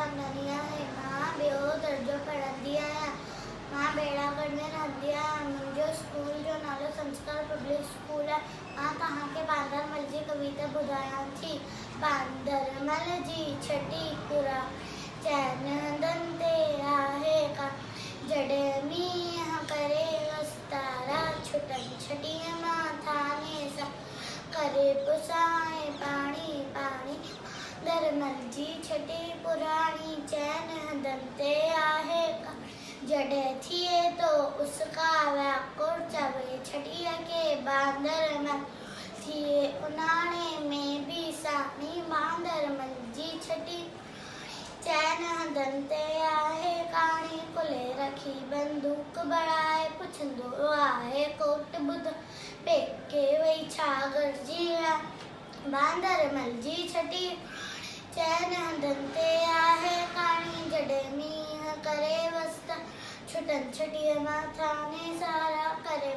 बांधनी है मां ॿियो दर्जो पढ़ंदी आहियां। मां बेड़ा गढ़ में रहंदी आहियां। मुंहिंजो स्कूल जो नालो संस्कार पब्लिक स्कूल आहे। मां तव्हांखे बांदरमल जी कविता ॿुधायां थी। बांदरमल जी छटी पुरा चैन हंधनि ते आहे का जॾहिं मींहं करे वस्तारा छुटनि छटीअ मां थाने सां करे पुसाए पाणी पाणी। बांदरमल जी छटी पुराणी चैन हंधनि ते आहे का जॾहिं थिए तो उसका व्याकुर चवे छटीअ खे बांदरमल थिए उन्हाणे में बि साणी। बांदरमल जी छटी चैन हंधनि ते आहे काणी कुले रखी बंदूक बढ़ाए पुछंदो आहे कोट ॿुध पेके वई छा गरजी विया। बांदरमल जी छटी चैन हंधनि ते आहे काणी जॾहिं मींहं करे वस्ता छुटनि छटीअ मां थाने सारा करे